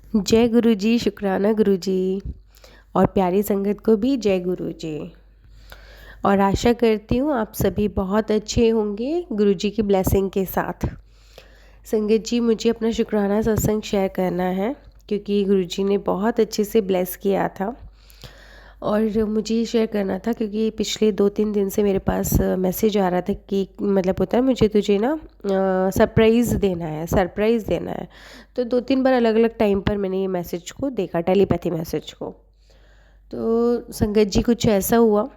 जय गुरु जी, शुक्राना गुरु जी। और प्यारी संगत को भी जय गुरु जी। और आशा करती हूँ आप सभी बहुत अच्छे होंगे गुरु जी की ब्लेसिंग के साथ। संगत जी, मुझे अपना शुक्राना सत्संग शेयर करना है क्योंकि गुरु जी ने बहुत अच्छे से ब्लेस किया था। और मुझे ये शेयर करना था क्योंकि पिछले 2-3 दिन से मेरे पास मैसेज आ रहा था कि मतलब होता है मुझे तुझे ना सरप्राइज़ देना है। तो 2-3 बार अलग अलग टाइम पर मैंने ये मैसेज को देखा, टेलीपैथी मैसेज को। तो संगत जी कुछ ऐसा हुआ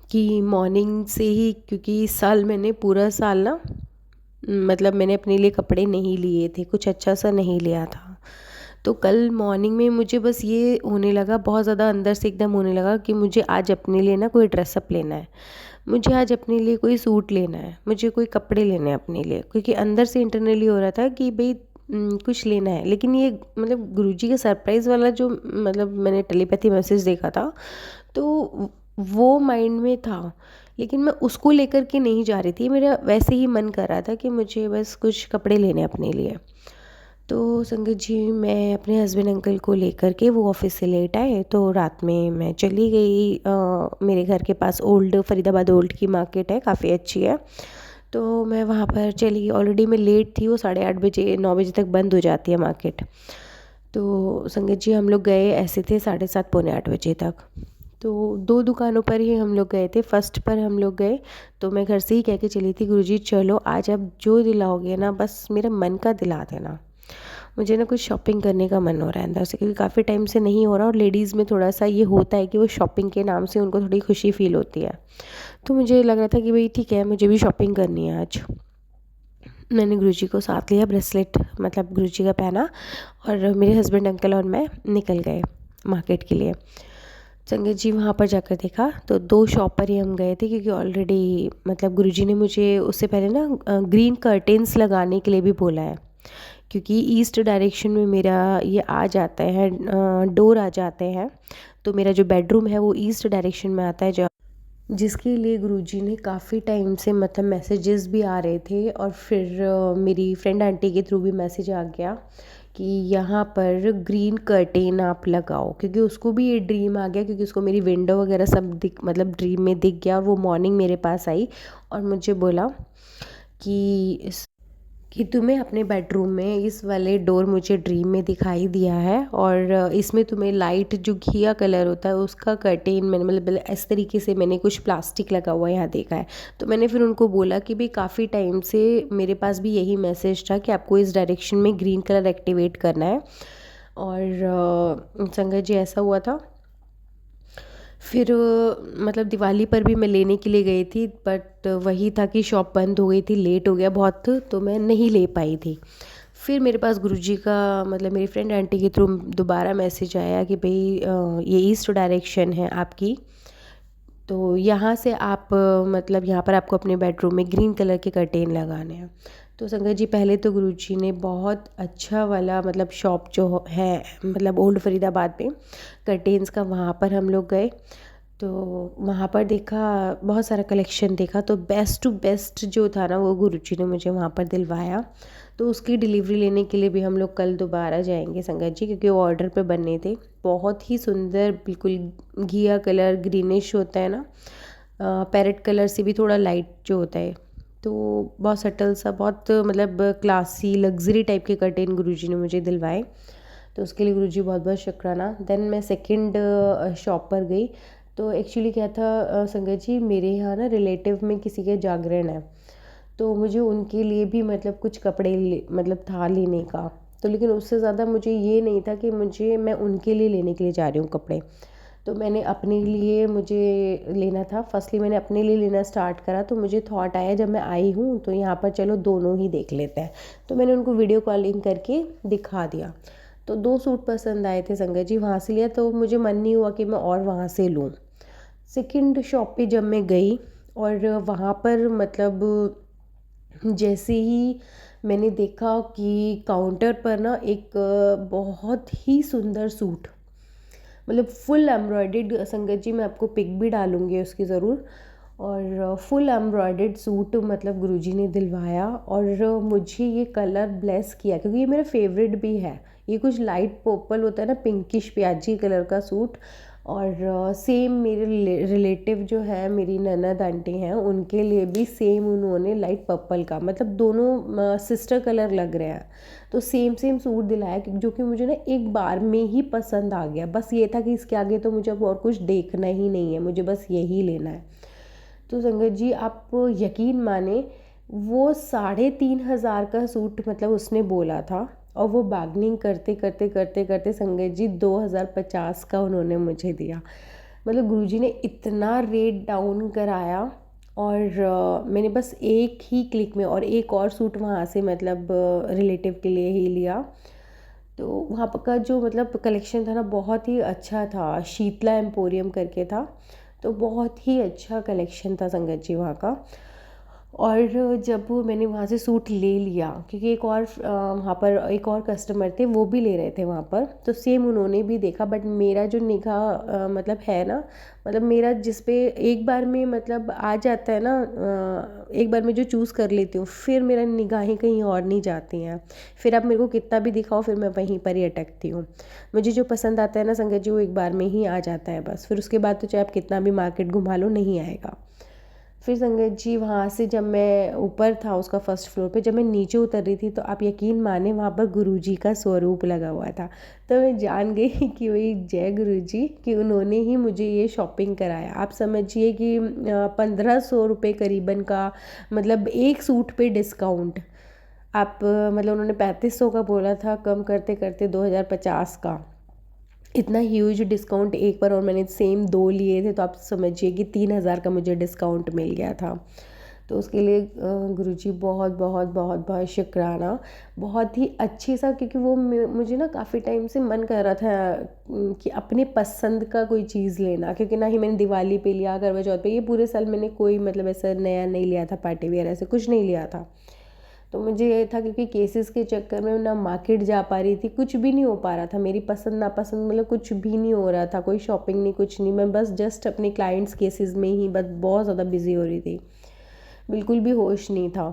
कि मॉर्निंग से ही, क्योंकि इस साल मैंने पूरा साल ना मतलब मैंने अपने लिए कपड़े नहीं लिए थे, कुछ अच्छा सा नहीं लिया था। तो कल मॉर्निंग में मुझे बस ये होने लगा, बहुत ज़्यादा अंदर से एकदम होने लगा कि मुझे आज अपने लिए ना कोई ड्रेसअप लेना है, मुझे आज अपने लिए कोई सूट लेना है, मुझे कोई कपड़े लेने हैं अपने लिए, क्योंकि अंदर से इंटरनली हो रहा था कि भाई कुछ लेना है। लेकिन ये मतलब गुरुजी का सरप्राइज़ वाला जो मतलब मैंने टेलीपैथी मैसेज देखा था, तो वो माइंड में था, लेकिन मैं उसको लेकर के नहीं जा रही थी। मेरा वैसे ही मन कर रहा था कि मुझे बस कुछ कपड़े लेने हैं अपने लिए। तो संगत जी, मैं अपने हस्बैंड अंकल को लेकर के, वो ऑफिस से लेट आए, तो रात में मैं चली गई मेरे घर के पास ओल्ड फरीदाबाद ओल्ड की मार्केट है, काफ़ी अच्छी है। तो मैं वहाँ पर चली गई। ऑलरेडी मैं लेट थी, वो 8:30 बजे 9 बजे तक बंद हो जाती है मार्केट। तो संगत जी, हम लोग गए ऐसे थे 7:30 पौने 8 बजे तक। तो 2 दुकानों पर ही हम लोग गए थे। फर्स्ट पर हम लोग गए तो मैं घर से ही कह के चली थी, गुरुजी चलो आज आप जो दिलाओगे ना, बस मेरा मन का दिला देना। मुझे ना कुछ शॉपिंग करने का मन हो रहा है अंदर से, क्योंकि काफ़ी टाइम से नहीं हो रहा, और लेडीज़ में थोड़ा सा ये होता है कि वो शॉपिंग के नाम से उनको थोड़ी खुशी फील होती है। तो मुझे लग रहा था कि भाई ठीक है, मुझे भी शॉपिंग करनी है आज। मैंने गुरुजी को साथ लिया, ब्रेसलेट मतलब गुरुजी का पहना, और मेरे हस्बैंड अंकल और मैं निकल गए मार्केट के लिए। संगत जी, वहाँ पर जाकर देखा तो 2 शॉप पर ही हम गए थे, क्योंकि ऑलरेडी मतलब गुरुजी ने मुझे उससे पहले ना ग्रीन कर्टेन्स लगाने के लिए भी बोला है, क्योंकि ईस्ट डायरेक्शन में मेरा ये आ जाता है, डोर आ जाते हैं। तो मेरा जो बेडरूम है वो ईस्ट डायरेक्शन में आता है, जो जिसके लिए गुरुजी ने काफ़ी टाइम से मतलब मैसेजेस भी आ रहे थे, और फिर मेरी फ्रेंड आंटी के थ्रू भी मैसेज आ गया कि यहाँ पर ग्रीन कर्टेन आप लगाओ, क्योंकि उसको भी ये ड्रीम आ गया, क्योंकि उसको मेरी विंडो वगैरह सब दिख मतलब ड्रीम में दिख गया, और वो मॉर्निंग मेरे पास आई और मुझे बोला कि तुम्हें अपने बेडरूम में इस वाले डोर मुझे ड्रीम में दिखाई दिया है, और इसमें तुम्हें लाइट जो घिया कलर होता है उसका कर्टेन मैंने मतलब इस तरीके से मैंने कुछ प्लास्टिक लगा हुआ यहाँ देखा है। तो मैंने फिर उनको बोला कि भाई काफ़ी टाइम से मेरे पास भी यही मैसेज था कि आपको इस डायरेक्शन में ग्रीन कलर एक्टिवेट करना है। और संगत जी, ऐसा हुआ था। फिर मतलब दिवाली पर भी मैं लेने के लिए गई थी, बट वही था कि शॉप बंद हो गई थी, लेट हो गया बहुत, तो मैं नहीं ले पाई थी। फिर मेरे पास गुरुजी का मतलब मेरी फ्रेंड आंटी के थ्रू दोबारा मैसेज आया कि भाई ये ईस्ट डायरेक्शन है आपकी, तो यहाँ से आप मतलब यहाँ पर आपको अपने बेडरूम में ग्रीन कलर के कर्टेन लगाने हैं। तो संगत जी, पहले तो गुरुजी ने बहुत अच्छा वाला मतलब शॉप जो है मतलब ओल्ड फरीदाबाद में कर्टेन्स का, वहाँ पर हम लोग गए। तो वहाँ पर देखा, बहुत सारा कलेक्शन देखा, तो बेस्ट टू बेस्ट जो था ना वो गुरुजी ने मुझे वहाँ पर दिलवाया। तो उसकी डिलीवरी लेने के लिए भी हम लोग कल दोबारा जाएंगे संगत जी, क्योंकि वो ऑर्डर पे बनने थे। बहुत ही सुंदर, बिल्कुल घिया कलर ग्रीनिश होता है ना, पैरेट कलर से भी थोड़ा लाइट जो होता है, तो बहुत सटल सा, बहुत मतलब क्लासी लग्जरी टाइप के कर्टेन गुरुजी ने मुझे दिलवाए। तो उसके लिए गुरुजी बहुत बहुत शुक्राना। देन मैं सेकंड शॉप पर गई। तो एक्चुअली क्या था संगत जी, मेरे यहाँ ना रिलेटिव में किसी के जागरण है, तो मुझे उनके लिए भी मतलब कुछ कपड़े मतलब था लेने का। तो लेकिन उससे ज़्यादा मुझे ये नहीं था कि मैं उनके लिए लेने के लिए जा रही हूँ कपड़े। तो मैंने अपने लिए मुझे लेना था। फर्स्टली मैंने अपने लिए लेना स्टार्ट करा, तो मुझे थॉट आया जब मैं आई हूँ तो यहाँ पर चलो दोनों ही देख लेते हैं। तो मैंने उनको वीडियो कॉलिंग करके दिखा दिया। तो 2 सूट पसंद आए थे संगत जी, वहाँ से लिया, तो मुझे मन नहीं हुआ कि मैं और वहाँ से लूँ। सेकंड शॉप पे जब मैं गई, और वहाँ पर मतलब जैसे ही मैंने देखा कि काउंटर पर ना एक बहुत ही सुंदर सूट, मतलब फुल एम्ब्रॉयडर्ड संगत जी, मैं आपको पिक भी डालूंगी उसकी ज़रूर। और फुल एम्ब्रॉयडर्ड सूट मतलब गुरुजी ने दिलवाया। और मुझे ये कलर ब्लेस किया क्योंकि ये मेरा फेवरेट भी है। ये कुछ लाइट पर्पल होता है ना, पिंकिश प्याजी कलर का सूट। और सेम मेरे रिलेटिव जो है, मेरी ननद आंटी हैं, उनके लिए भी सेम उन्होंने लाइट पर्पल का, मतलब दोनों सिस्टर कलर लग रहे हैं, तो सेम सेम सूट दिलाया जो कि मुझे ना एक बार में ही पसंद आ गया। बस ये था कि इसके आगे तो मुझे अब और कुछ देखना ही नहीं है, मुझे बस यही लेना है। तो संगत जी आप यकीन माने, वो 3,500 का सूट मतलब उसने बोला था, और वो बार्गेनिंग करते करते करते करते संगत जी 2,050 का उन्होंने मुझे दिया। मतलब गुरुजी ने इतना रेट डाउन कराया। और मैंने बस एक ही क्लिक में और एक और सूट वहाँ से मतलब रिलेटिव के लिए ही लिया। तो वहाँ पर का जो मतलब कलेक्शन था ना, बहुत ही अच्छा था। शीतला एम्पोरियम करके था, तो बहुत ही अच्छा कलेक्शन था संगत जी वहाँ का। और जब मैंने वहाँ से सूट ले लिया, क्योंकि एक और वहाँ पर एक और कस्टमर थे, वो भी ले रहे थे वहाँ पर, तो सेम उन्होंने भी देखा। बट मेरा जो निगाह मतलब है ना, मतलब मेरा जिस पे एक बार में मतलब आ जाता है ना, एक बार में जो चूज़ कर लेती हूँ, फिर मेरा निगाहें कहीं और नहीं जाती हैं। फिर आप मेरे को कितना भी दिखाओ, फिर मैं वहीं पर ही अटकती हूँ। मुझे जो पसंद आता है ना संगत जी, वो एक बार में ही आ जाता है बस। फिर उसके बाद तो चाहे आप कितना भी मार्केट घुमा लो, नहीं आएगा। फिर संगत जी वहाँ से जब मैं ऊपर था उसका फर्स्ट फ्लोर पे, जब मैं नीचे उतर रही थी, तो आप यकीन माने वहाँ पर गुरुजी का स्वरूप लगा हुआ था। तो मैं जान गई कि वही जय गुरुजी, कि उन्होंने ही मुझे ये शॉपिंग कराया। आप समझिए कि 1,500 रुपये करीबन का, मतलब एक सूट पे डिस्काउंट। आप मतलब उन्होंने 3,500 का बोला था, कम करते करते 2,050 का, इतना ह्यूज डिस्काउंट एक बार। और मैंने सेम 2 लिए थे, तो आप समझिए कि 3,000 का मुझे डिस्काउंट मिल गया था। तो उसके लिए गुरुजी बहुत बहुत बहुत बहुत शुक्राना। बहुत ही अच्छी सा, क्योंकि वो मुझे ना काफ़ी टाइम से मन कर रहा था कि अपने पसंद का कोई चीज़ लेना, क्योंकि ना ही मैंने दिवाली पे लिया, करवा चौथ पे, ये पूरे साल मैंने कोई मतलब ऐसा नया नहीं लिया था, पार्टी वेयर ऐसे कुछ नहीं लिया था। तो मुझे ये था क्योंकि केसेस के चक्कर में ना मार्केट जा पा रही थी, कुछ भी नहीं हो पा रहा था, मेरी पसंद नापसंद मतलब कुछ भी नहीं हो रहा था, कोई शॉपिंग नहीं, कुछ नहीं। मैं बस जस्ट अपने क्लाइंट्स केसेस में ही बस बहुत ज़्यादा बिजी हो रही थी, बिल्कुल भी होश नहीं था।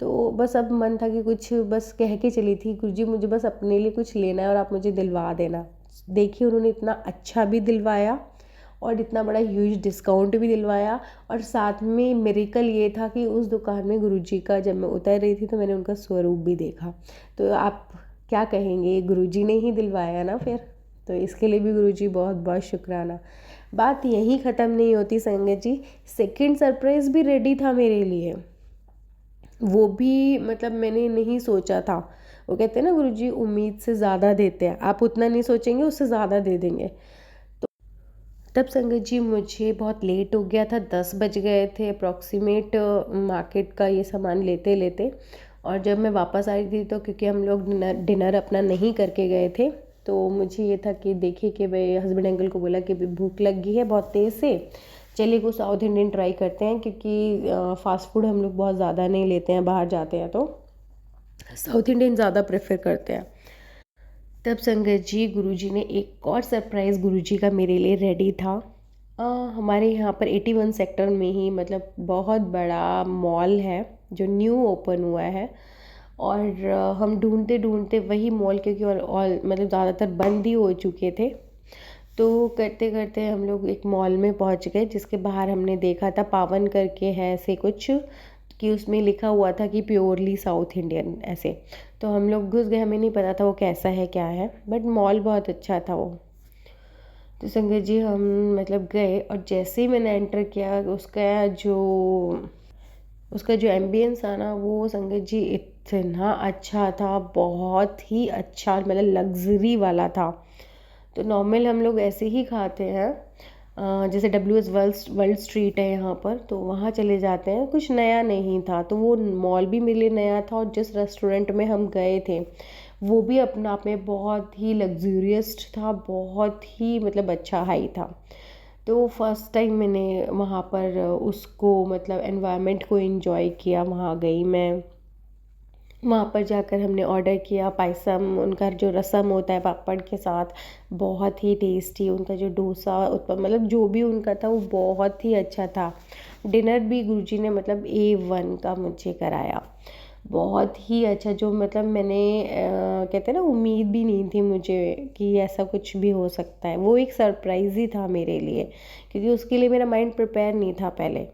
तो बस अब मन था कि कुछ बस कह के चली थी, गुरुजी मुझे बस अपने लिए कुछ लेना है और आप मुझे दिलवा देना। देखिए उन्होंने इतना अच्छा भी दिलवाया, और इतना बड़ा ह्यूज डिस्काउंट भी दिलवाया। और साथ में मिरेकल ये था कि उस दुकान में गुरुजी का, जब मैं उतर रही थी तो मैंने उनका स्वरूप भी देखा। तो आप क्या कहेंगे, गुरुजी ने ही दिलवाया ना फिर। तो इसके लिए भी गुरुजी बहुत बहुत शुक्राना। बात यहीं ख़त्म नहीं होती संगत जी, सेकंड सरप्राइज़ भी रेडी था मेरे लिए। वो भी मतलब मैंने नहीं सोचा था। वो कहते हैं ना गुरुजी उम्मीद से ज़्यादा देते हैं, आप उतना नहीं सोचेंगे उससे ज़्यादा दे देंगे। तब संगत जी मुझे बहुत लेट हो गया था, 10 बज गए थे अप्रॉक्सीमेट मार्केट का ये सामान लेते लेते। और जब मैं वापस आई थी, तो क्योंकि हम लोग डिनर अपना नहीं करके गए थे, तो मुझे ये था कि देखिए कि भाई हस्बैंड अंकल को बोला कि भूख लग गई है बहुत तेज़ से, चलिए कुछ साउथ इंडियन ट्राई करते हैं, क्योंकि फ़ास्ट फूड हम लोग बहुत ज़्यादा नहीं लेते हैं, बाहर जाते हैं तो साउथ इंडियन ज़्यादा प्रेफर करते हैं। तब संगत जी गुरुजी ने एक और सरप्राइज़ गुरुजी का मेरे लिए रेडी था। हमारे यहाँ पर 81 सेक्टर में ही मतलब बहुत बड़ा मॉल है जो न्यू ओपन हुआ है। और हम ढूंढते ढूंढते वही मॉल, क्योंकि और मतलब ज़्यादातर बंद ही हो चुके थे, तो करते करते हम लोग एक मॉल में पहुँच गए, जिसके बाहर हमने देखा था पावन करके है ऐसे कुछ, कि उसमें लिखा हुआ था कि प्योरली साउथ इंडियन ऐसे। तो हम लोग घुस गए, हमें नहीं पता था वो कैसा है क्या है, बट मॉल बहुत अच्छा था वो। तो संगत जी हम मतलब गए, और जैसे ही मैंने एंटर किया, उसका जो एम्बियंस था ना, वो संगत जी इतना अच्छा था, बहुत ही अच्छा, मतलब लग्जरी वाला था। तो नॉर्मल हम लोग ऐसे ही खाते हैं, जैसे WS वर्ल्ड स्ट्रीट है यहाँ पर, तो वहाँ चले जाते हैं, कुछ नया नहीं था। तो वो मॉल भी मेरे लिए नया था, और जिस रेस्टोरेंट में हम गए थे वो भी अपना आप में बहुत ही लग्जूरियस था, बहुत ही मतलब अच्छा हाई था। तो फर्स्ट टाइम मैंने वहाँ पर उसको मतलब एनवायरनमेंट को एंजॉय किया, वहाँ गई मैं। वहाँ पर जाकर हमने ऑर्डर किया पायसम, उनका जो रसम होता है पापड़ के साथ, बहुत ही टेस्टी। उनका जो डोसा उत्पम मतलब जो भी उनका था वो बहुत ही अच्छा था। डिनर भी गुरुजी ने मतलब A1 का मुझे कराया, बहुत ही अच्छा। जो मतलब मैंने कहते हैं ना, उम्मीद भी नहीं थी मुझे कि ऐसा कुछ भी हो सकता है। वो एक सरप्राइज़ ही था मेरे लिए, क्योंकि उसके लिए मेरा माइंड प्रिपेयर नहीं था पहले।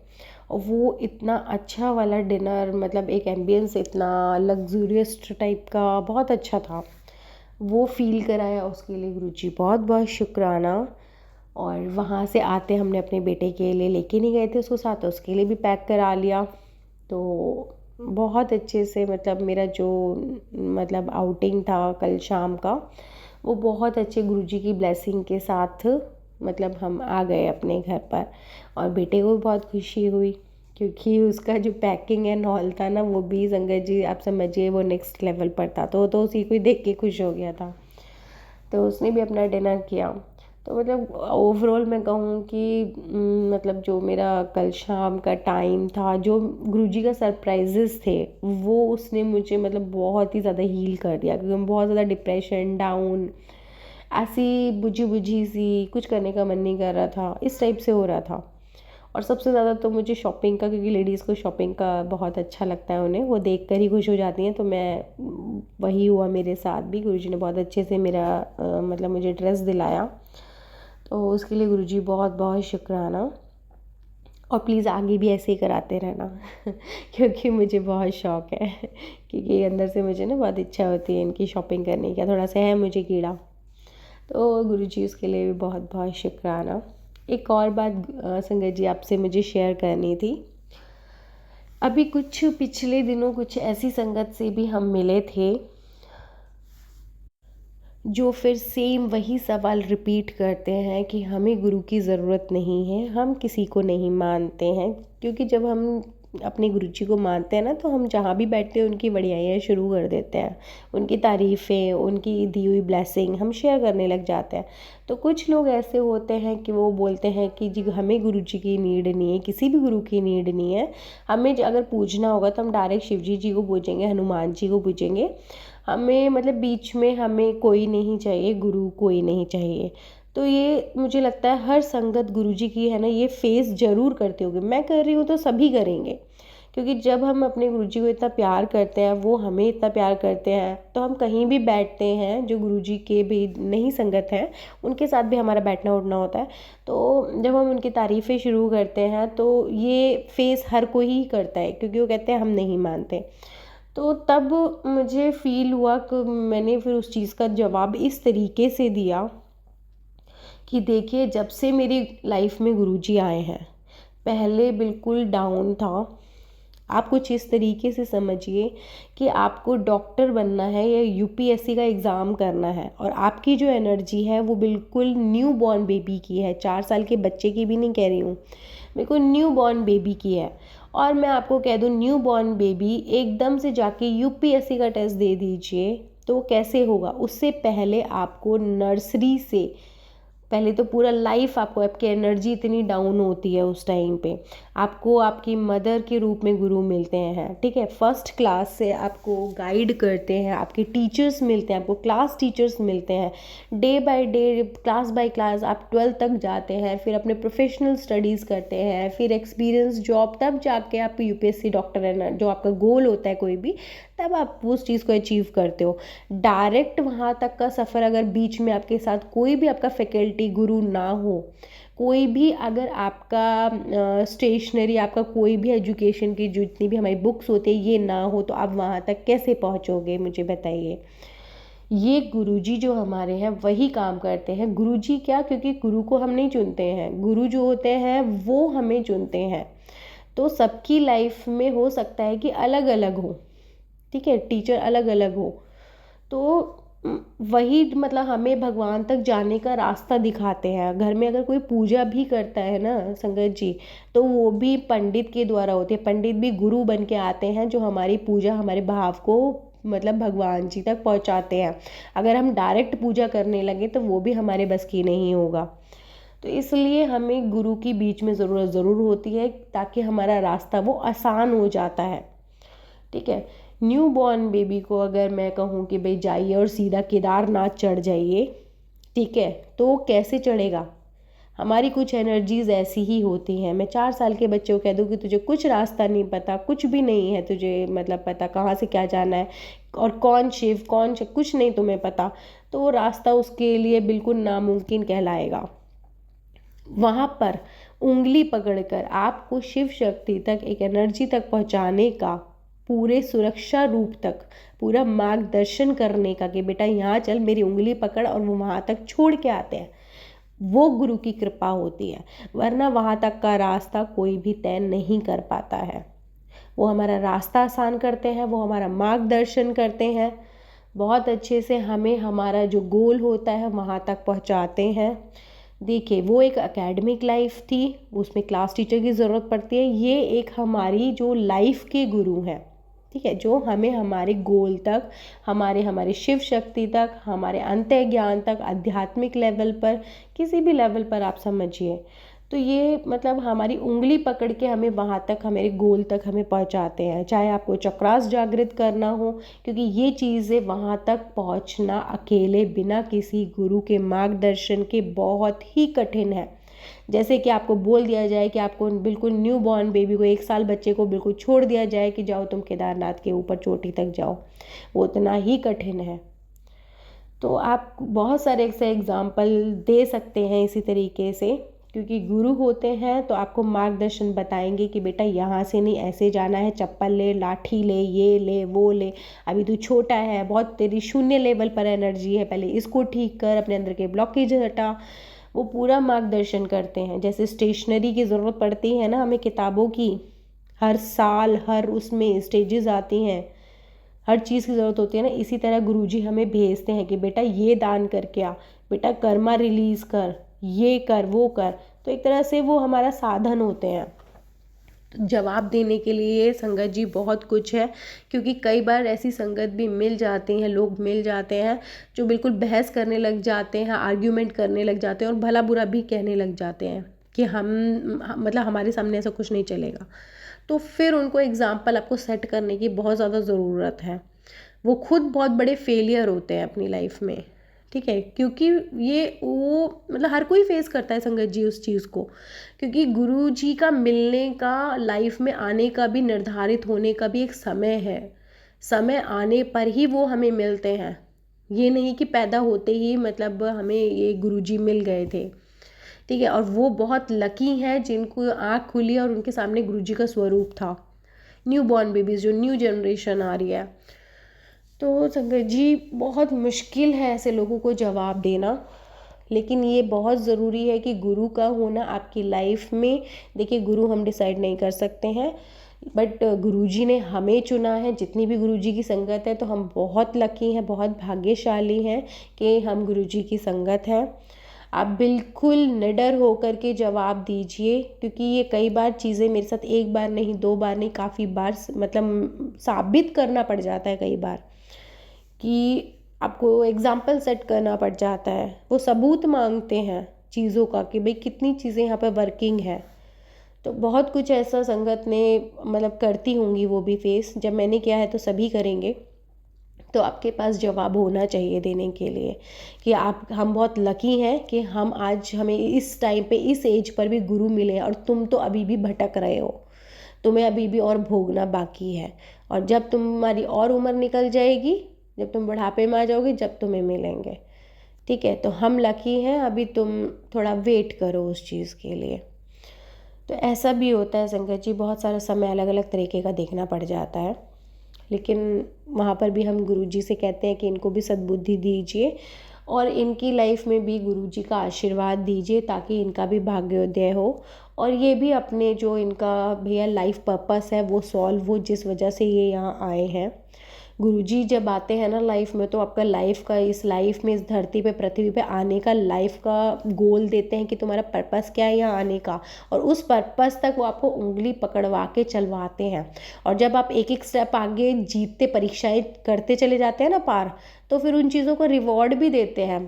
और वो इतना अच्छा वाला डिनर, मतलब एक एम्बियंस इतना लग्जूरियस टाइप का, बहुत अच्छा था। वो फ़ील कराया, उसके लिए गुरुजी बहुत बहुत शुक्राना। और वहाँ से आते हमने अपने बेटे के लिए लेके नहीं गए थे उसको साथ, तो उसके लिए भी पैक करा लिया। तो बहुत अच्छे से मतलब मेरा जो मतलब आउटिंग था कल शाम का, वो बहुत अच्छे गुरुजी की ब्लेसिंग के साथ मतलब हम आ गए अपने घर पर। और बेटे को भी बहुत खुशी हुई, क्योंकि उसका जो पैकिंग एंड ऑल था ना, वो भी संगत जी आप समझिए वो नेक्स्ट लेवल पर था। तो उसी को ही देख के खुश हो गया था। तो उसने भी अपना डिनर किया। तो मतलब ओवरऑल मैं कहूँ कि मतलब जो मेरा कल शाम का टाइम था, जो गुरुजी का सरप्राइजेस थे, वो उसने मुझे मतलब बहुत ही ज़्यादा हील कर दिया, क्योंकि मैं बहुत ज़्यादा डिप्रेशन डाउन, ऐसी बुझी बुझी सी, कुछ करने का मन नहीं कर रहा था, इस टाइप से हो रहा था। और सबसे ज़्यादा तो मुझे शॉपिंग का, क्योंकि लेडीज़ को शॉपिंग का बहुत अच्छा लगता है, उन्हें वो देख कर ही खुश हो जाती हैं। तो वही हुआ मेरे साथ भी। गुरुजी ने बहुत अच्छे से मेरा मतलब मुझे ड्रेस दिलाया, तो उसके लिए गुरुजी बहुत बहुत शुक्राना। और प्लीज़ आगे भी ऐसे ही कराते रहना क्योंकि मुझे बहुत शौक़ है, क्योंकि अंदर से मुझे ना बहुत इच्छा होती है इनकी शॉपिंग करने का, थोड़ा सा है मुझे कीड़ा। तो गुरुजी उसके लिए भी बहुत बहुत शुक्राना। एक और बात संगत जी आपसे मुझे शेयर करनी थी। अभी कुछ पिछले दिनों कुछ ऐसी संगत से भी हम मिले थे, जो फिर सेम वही सवाल रिपीट करते हैं कि हमें गुरु की ज़रूरत नहीं है, हम किसी को नहीं मानते हैं। क्योंकि जब हम अपने गुरुजी को मानते हैं ना, तो हम जहाँ भी बैठते हैं उनकी बढ़ियाइयाँ शुरू कर देते हैं, उनकी तारीफ़ें, उनकी दी हुई ब्लेसिंग हम शेयर करने लग जाते हैं। तो कुछ लोग ऐसे होते हैं कि वो बोलते हैं कि जी हमें गुरुजी की नीड नहीं है, किसी भी गुरु की नीड नहीं है, हमें अगर पूजना होगा तो हम डायरेक्ट शिवजी जी को पूजेंगे, हनुमान जी को पूजेंगे, हमें मतलब बीच में हमें कोई नहीं चाहिए, गुरु कोई नहीं चाहिए। तो ये मुझे लगता है हर संगत गुरुजी की है ना, ये फेस ज़रूर करते होंगे। मैं कर रही हूँ तो सभी करेंगे, क्योंकि जब हम अपने गुरुजी को इतना प्यार करते हैं, वो हमें इतना प्यार करते हैं, तो हम कहीं भी बैठते हैं, जो गुरुजी के भी नहीं संगत हैं उनके साथ भी हमारा बैठना उठना होता है। तो जब हम उनकी तारीफ़ें शुरू करते हैं, तो ये फेस हर कोई ही करता है, क्योंकि वो कहते हैं हम नहीं मानते। तो तब मुझे फ़ील हुआ कि मैंने फिर उस चीज़ का जवाब इस तरीके से दिया कि देखिए, जब से मेरी लाइफ में गुरुजी आए हैं, पहले बिल्कुल डाउन था। आप कुछ इस तरीके से समझिए कि आपको डॉक्टर बनना है या यूपीएससी का एग्ज़ाम करना है, और आपकी जो एनर्जी है वो बिल्कुल न्यू बॉर्न बेबी की है, 4 साल के बच्चे की भी नहीं कह रही हूँ, मेरे को न्यू बॉर्न बेबी की है। और मैं आपको कह दूँ, न्यू बॉर्न बेबी एकदम से जाके यूपीएससी का टेस्ट दे दीजिए तो कैसे होगा। उससे पहले आपको नर्सरी से, पहले तो पूरा लाइफ आपकी एनर्जी इतनी डाउन होती है उस टाइम पे, आपको आपकी मदर के रूप में गुरु मिलते हैं, ठीक है। फर्स्ट क्लास से आपको गाइड करते हैं, आपके टीचर्स मिलते हैं, आपको क्लास टीचर्स मिलते हैं, day by day, class by class आप 12th तक जाते हैं, फिर अपने प्रोफेशनल स्टडीज़ करते हैं, फिर एक्सपीरियंस जॉब, तब जाके आप यूपीएससी डॉक्टर है जो आपका गोल होता है कोई भी, तब आप उस चीज़ को अचीव करते हो। डायरेक्ट वहाँ तक का सफ़र, अगर बीच में आपके साथ कोई भी आपका फैकल्टी गुरु ना हो, कोई भी अगर आपका स्टेशनरी, आपका कोई भी एजुकेशन की जितनी भी हमारी बुक्स होती है ये ना हो, तो आप वहाँ तक कैसे पहुँचोगे, मुझे बताइए। ये गुरुजी जो हमारे हैं वही काम करते हैं। गुरुजी क्या, क्योंकि गुरु को हम नहीं चुनते हैं, गुरु जो होते हैं वो हमें चुनते हैं। तो सबकी लाइफ में हो सकता है कि अलग अलग हो, ठीक है, टीचर अलग अलग हो, तो वही मतलब हमें भगवान तक जाने का रास्ता दिखाते हैं। घर में अगर कोई पूजा भी करता है ना संगत जी, तो वो भी पंडित के द्वारा होती है। पंडित भी गुरु बन के आते हैं, जो हमारी पूजा, हमारे भाव को मतलब भगवान जी तक पहुंचाते हैं। अगर हम डायरेक्ट पूजा करने लगे तो वो भी हमारे बस की नहीं होगा। तो इसलिए हमें गुरु की बीच में ज़रूरत ज़रूर होती है, ताकि हमारा रास्ता वो आसान हो जाता है, ठीक है। न्यू बॉर्न बेबी को अगर मैं कहूँ कि भाई जाइए और सीधा केदारनाथ चढ़ जाइए, ठीक है, तो कैसे चढ़ेगा। हमारी कुछ एनर्जीज़ ऐसी ही होती हैं। मैं 4 साल के बच्चे को कह दूँ कि तुझे कुछ रास्ता नहीं पता, कुछ भी नहीं है तुझे मतलब पता कहाँ से क्या जाना है और कौन शिव कौन कुछ नहीं तुम्हें पता, तो वो रास्ता उसके लिए बिल्कुल नामुमकिन कहलाएगा। वहाँ पर उंगली पकड़कर आपको शिव शक्ति तक, एक एनर्जी तक पहुँचाने का, पूरे सुरक्षा रूप तक पूरा मार्गदर्शन करने का कि बेटा यहाँ चल, मेरी उंगली पकड़, और वो वहाँ तक छोड़ के आते हैं, वो गुरु की कृपा होती है। वरना वहाँ तक का रास्ता कोई भी तय नहीं कर पाता है। वो हमारा रास्ता आसान करते हैं, वो हमारा मार्गदर्शन करते हैं, बहुत अच्छे से हमें हमारा जो गोल होता है वहाँ तक पहुँचाते हैं। देखिए, वो एक एकेडमिक लाइफ थी, उसमें क्लास टीचर की ज़रूरत पड़ती है। ये एक हमारी जो लाइफ के गुरु हैं, ठीक है, जो हमें हमारे गोल तक, हमारे शिव शक्ति तक, हमारे अंतः ज्ञान तक, आध्यात्मिक लेवल पर, किसी भी लेवल पर आप समझिए, तो ये मतलब हमारी उंगली पकड़ के हमें वहाँ तक, हमारे गोल तक हमें पहुँचाते हैं। चाहे आपको चक्रास जागृत करना हो, क्योंकि ये चीज़ें वहाँ तक पहुँचना अकेले बिना किसी गुरु के मार्गदर्शन के बहुत ही कठिन है। जैसे कि आपको बोल दिया जाए कि आपको बिल्कुल न्यू बॉर्न बेबी को, 1 साल बच्चे को बिल्कुल छोड़ दिया जाए कि जाओ तुम केदारनाथ के ऊपर चोटी तक जाओ, वो उतना ही कठिन है। तो आप बहुत सारे ऐसे एग्जाम्पल दे सकते हैं इसी तरीके से, क्योंकि गुरु होते हैं तो आपको मार्गदर्शन बताएंगे कि बेटा यहाँ से नहीं, ऐसे जाना है, चप्पल ले, लाठी ले, ये ले, वो ले, अभी तू छोटा है, बहुत तेरी शून्य लेवल पर एनर्जी है, पहले इसको ठीक कर, अपने अंदर के ब्लॉकेज हटा। वो पूरा मार्गदर्शन करते हैं। जैसे स्टेशनरी की ज़रूरत पड़ती है ना हमें, किताबों की, हर साल हर उसमें स्टेजेस आती हैं, हर चीज़ की ज़रूरत होती है ना, इसी तरह गुरुजी हमें भेजते हैं कि बेटा ये दान करके आ, बेटा कर्मा रिलीज़ कर, ये कर, वो कर। तो एक तरह से वो हमारा साधन होते हैं। तो जवाब देने के लिए संगत जी बहुत कुछ है, क्योंकि कई बार ऐसी संगत भी मिल जाती हैं, लोग मिल जाते हैं जो बिल्कुल बहस करने लग जाते हैं, आर्ग्यूमेंट करने लग जाते हैं और भला बुरा भी कहने लग जाते हैं कि मतलब हमारे सामने ऐसा कुछ नहीं चलेगा। तो फिर उनको एग्ज़ाम्पल आपको सेट करने की बहुत ज़्यादा ज़रूरत है। वो खुद बहुत बड़े फेलियर होते हैं अपनी लाइफ में, ठीक है, क्योंकि ये वो मतलब हर कोई फेस करता है संगत जी उस चीज़ को, क्योंकि गुरु जी का मिलने का, लाइफ में आने का भी, निर्धारित होने का भी एक समय है। समय आने पर ही वो हमें मिलते हैं, ये नहीं कि पैदा होते ही मतलब हमें ये गुरु जी मिल गए थे, ठीक है। और वो बहुत लकी हैं जिनको आँख खुली और उनके सामने गुरु जी का स्वरूप था। न्यू बॉर्न बेबीज़, जो न्यू जनरेशन आ रही है, तो संगत जी बहुत मुश्किल है ऐसे लोगों को जवाब देना, लेकिन ये बहुत ज़रूरी है कि गुरु का होना आपकी लाइफ में। देखिए, गुरु हम डिसाइड नहीं कर सकते हैं, बट गुरुजी ने हमें चुना है। जितनी भी गुरुजी की संगत है, तो हम बहुत लकी हैं, बहुत भाग्यशाली हैं कि हम गुरुजी की संगत हैं। आप बिल्कुल निडर होकर के जवाब दीजिए, क्योंकि ये कई बार चीज़ें मेरे साथ, एक बार नहीं, 2 बार नहीं, काफ़ी बार मतलब साबित करना पड़ जाता है कई बार, कि आपको एग्ज़ाम्पल सेट करना पड़ जाता है। वो सबूत मांगते हैं चीज़ों का कि भाई कितनी चीज़ें यहाँ पर वर्किंग है। तो बहुत कुछ ऐसा संगत ने मतलब करती होंगी वो भी फेस, जब मैंने किया है तो सभी करेंगे। तो आपके पास जवाब होना चाहिए देने के लिए कि हम बहुत लकी हैं कि हम आज, हमें इस टाइम पे, इस एज पर भी गुरु मिले, और तुम तो अभी भी भटक रहे हो, तुम्हें अभी भी और भोगना बाकी है। और जब तुम्हारी और उम्र निकल जाएगी, जब तुम बुढ़ापे में आ जाओगे, जब तुम्हें मिलेंगे, ठीक है। तो हम लकी हैं, अभी तुम थोड़ा वेट करो उस चीज़ के लिए। तो ऐसा भी होता है संगत जी, बहुत सारा समय अलग अलग तरीके का देखना पड़ जाता है, लेकिन वहाँ पर भी हम गुरुजी से कहते हैं कि इनको भी सद्बुद्धि दीजिए और इनकी लाइफ में भी गुरुजी का आशीर्वाद दीजिए, ताकि इनका भी भाग्योदय हो और ये भी अपने जो इनका भैया लाइफ पर्पस है वो सॉल्व हो, जिस वजह से ये यहाँ आए हैं। गुरुजी जब आते हैं ना लाइफ में, तो आपका लाइफ का, इस लाइफ में, इस धरती पे, पृथ्वी पे आने का लाइफ का गोल देते हैं कि तुम्हारा पर्पस क्या है यहाँ आने का, और उस पर्पस तक वो आपको उंगली पकड़वा के चलवाते हैं। और जब आप एक एक स्टेप आगे जीतते, परीक्षाएं करते चले जाते हैं ना पार, तो फिर उन चीज़ों का रिवॉर्ड भी देते हैं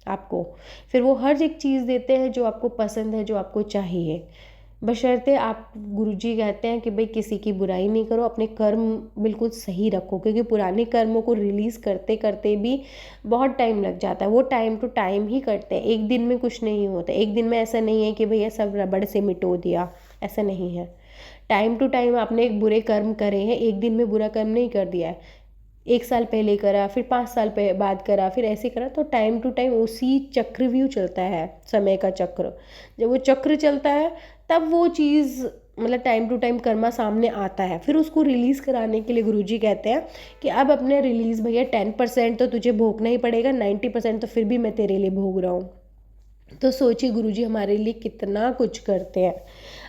आपको। फिर वो हर एक चीज़ देते हैं जो आपको पसंद है, जो आपको चाहिए। बशर्ते आप गुरुजी कहते हैं कि भाई किसी की बुराई नहीं करो, अपने कर्म बिल्कुल सही रखो, क्योंकि पुराने कर्मों को रिलीज़ करते करते भी बहुत टाइम लग जाता है। वो टाइम टू टाइम ही करते हैं, एक दिन में कुछ नहीं होता। एक दिन में ऐसा नहीं है कि भैया सब रबड़ से मिटो दिया, ऐसा नहीं है। टाइम टू टाइम आपने एक बुरे कर्म करे हैं, एक दिन में बुरा कर्म नहीं कर दिया है। 1 साल पहले करा, फिर 5 साल बाद करा, फिर ऐसे करा, तो टाइम टू टाइम उसी चक्रव्यूह चलता है, समय का चक्र। जब वो चक्र चलता है तब वो चीज़ मतलब टाइम टू टाइम कर्मा सामने आता है। फिर उसको रिलीज़ कराने के लिए गुरुजी कहते हैं कि अब अपने रिलीज़ भैया 10% तो तुझे भोगना ही पड़ेगा, 90% तो फिर भी मैं तेरे लिए भोग रहा हूँ। तो सोचिए गुरुजी हमारे लिए कितना कुछ करते हैं।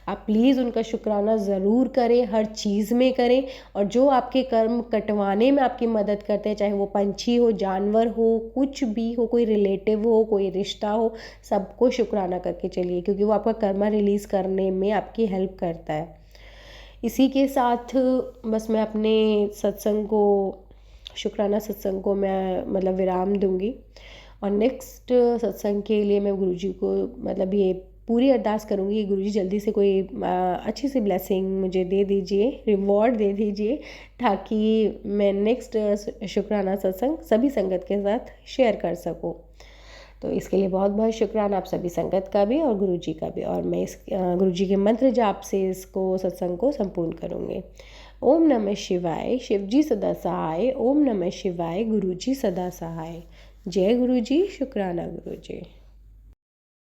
आप प्लीज़ उनका शुक्राना ज़रूर करें, हर चीज़ में करें। और जो आपके कर्म कटवाने में आपकी मदद करते हैं, चाहे वो पंछी हो, जानवर हो, कुछ भी हो, कोई रिलेटिव हो, कोई रिश्ता हो, सबको शुक्राना करके चलिए, क्योंकि वो आपका कर्मा रिलीज़ करने में आपकी हेल्प करता है। इसी के साथ बस मैं अपने सत्संग को, शुक्राना सत्संग को मैं मतलब विराम दूंगी। और नेक्स्ट सत्संग के लिए मैं गुरुजी को मतलब ये पूरी अरदास करूँगी कि गुरुजी जल्दी से कोई अच्छी सी ब्लेसिंग मुझे दे दीजिए, रिवॉर्ड दे दीजिए, ताकि मैं नेक्स्ट शुक्राना सत्संग सभी संगत के साथ शेयर कर सकूँ। तो इसके लिए बहुत बहुत शुक्राना आप सभी संगत का भी और गुरुजी का भी। और मैं इस गुरुजी के मंत्र जाप से इसको सत्संग को संपूर्ण करूँगी। ओम नमः शिवाय, शिवजी सदा सहाय। ओम नमः शिवाय, गुरुजी सदा सहाय। जय गुरुजी, शुक्राना गुरुजी।